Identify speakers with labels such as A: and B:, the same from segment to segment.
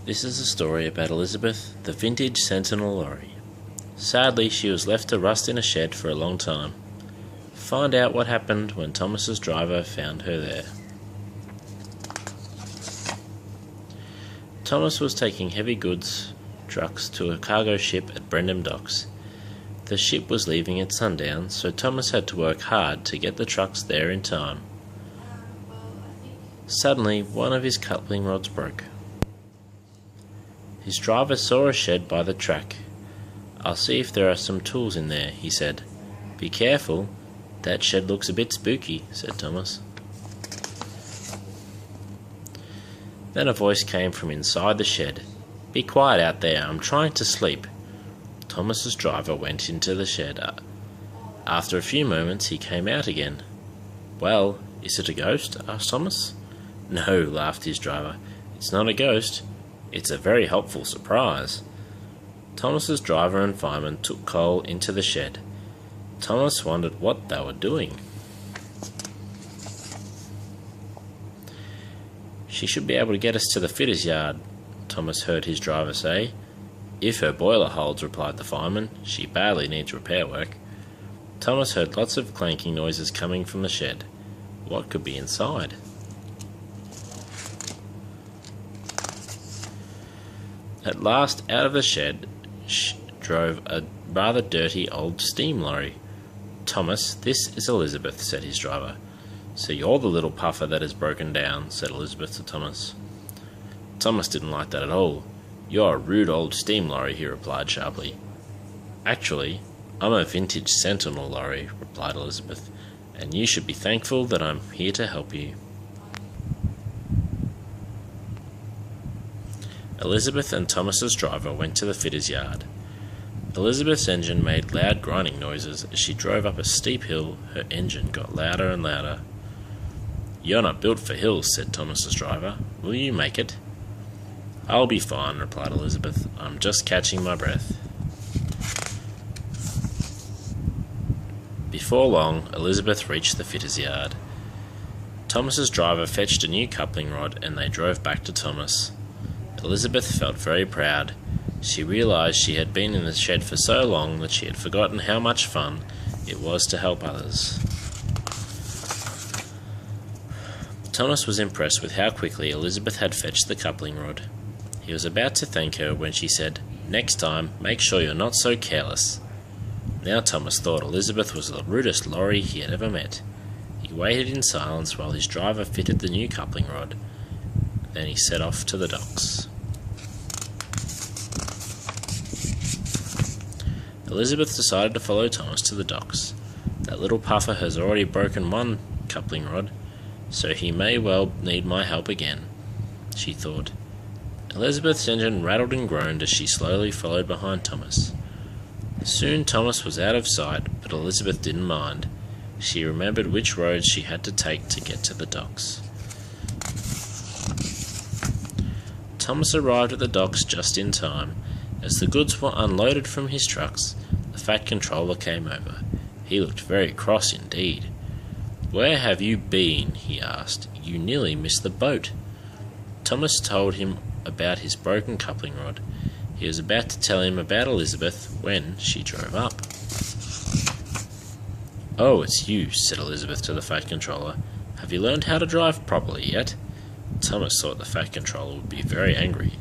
A: This is a story about Elizabeth, the vintage Sentinel lorry. Sadly, she was left to rust in a shed for a long time. Find out what happened when Thomas's driver found her there. Thomas was taking heavy goods trucks to a cargo ship at Brendam Docks. The ship was leaving at sundown, so Thomas had to work hard to get the trucks there in time. Suddenly, one of his coupling rods broke. His driver saw a shed by the track. "I'll see if there are some tools in there," he said. "Be careful, that shed looks a bit spooky," said Thomas. Then a voice came from inside the shed. "Be quiet out there, I'm trying to sleep." Thomas's driver went into the shed. After a few moments he came out again. "Well, is it a ghost?" asked Thomas. "No," laughed his driver. "It's not a ghost. It's a very helpful surprise." Thomas's driver and fireman took coal into the shed. Thomas wondered what they were doing. "She should be able to get us to the fitter's yard," Thomas heard his driver say. "If her boiler holds," replied the fireman. "She badly needs repair work." Thomas heard lots of clanking noises coming from the shed. What could be inside? At last, out of the shed drove a rather dirty old steam lorry. "Thomas, this is Elizabeth," said his driver. "So you're the little puffer that has broken down," said Elizabeth to Thomas. Thomas didn't like that at all. "You're a rude old steam lorry," he replied sharply. "Actually, I'm a vintage Sentinel lorry," replied Elizabeth, "and you should be thankful that I'm here to help you." Elizabeth and Thomas's driver went to the fitter's yard. Elizabeth's engine made loud grinding noises. As she drove up a steep hill, her engine got louder and louder. "You're not built for hills," said Thomas's driver. "Will you make it?" "I'll be fine," replied Elizabeth. "I'm just catching my breath." Before long, Elizabeth reached the fitter's yard. Thomas's driver fetched a new coupling rod and they drove back to Thomas. Elizabeth felt very proud. She realized she had been in the shed for so long that she had forgotten how much fun it was to help others. Thomas was impressed with how quickly Elizabeth had fetched the coupling rod. He was about to thank her when she said, "Next time, make sure you're not so careless." Now Thomas thought Elizabeth was the rudest lorry he had ever met. He waited in silence while his driver fitted the new coupling rod. Then he set off to the docks. Elizabeth decided to follow Thomas to the docks. That little puffer has already broken one coupling rod, so he may well need my help again, she thought. Elizabeth's engine rattled and groaned as she slowly followed behind Thomas. Soon Thomas was out of sight, but Elizabeth didn't mind. She remembered which roads she had to take to get to the docks. Thomas arrived at the docks just in time. As the goods were unloaded from his trucks, the Fat Controller came over. He looked very cross indeed. "Where have you been?" he asked. "You nearly missed the boat." Thomas told him about his broken coupling rod. He was about to tell him about Elizabeth when she drove up. "Oh, it's you," said Elizabeth to the Fat Controller. "Have you learned how to drive properly yet?" Thomas thought the Fat Controller would be very angry.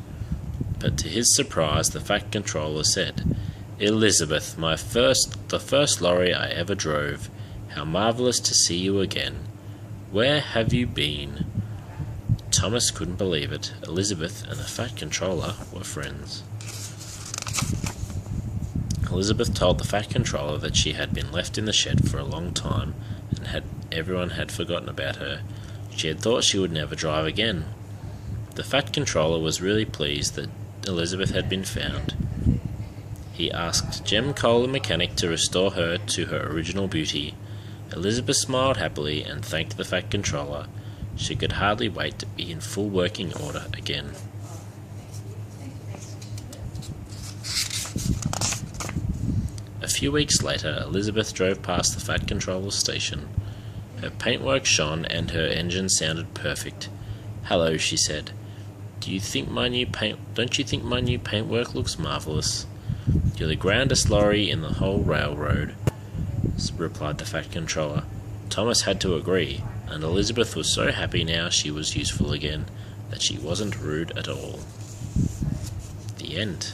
A: But to his surprise, the Fat Controller said, "Elizabeth, the first lorry I ever drove. How marvellous to see you again. Where have you been?" Thomas couldn't believe it. Elizabeth and the Fat Controller were friends. Elizabeth told the Fat Controller that she had been left in the shed for a long time and everyone had forgotten about her. She had thought she would never drive again. The Fat Controller was really pleased that Elizabeth had been found. He asked Jem Cole, the mechanic, to restore her to her original beauty. Elizabeth smiled happily and thanked the Fat Controller. She could hardly wait to be in full working order again. A few weeks later, Elizabeth drove past the Fat Controller's station. Her paintwork shone and her engine sounded perfect. "Hello," she said. Don't you think my new paintwork looks marvellous? You're the grandest lorry in the whole railroad, replied the Fat Controller. Thomas had to agree, and Elizabeth was so happy now she was useful again that she wasn't rude at all. The end.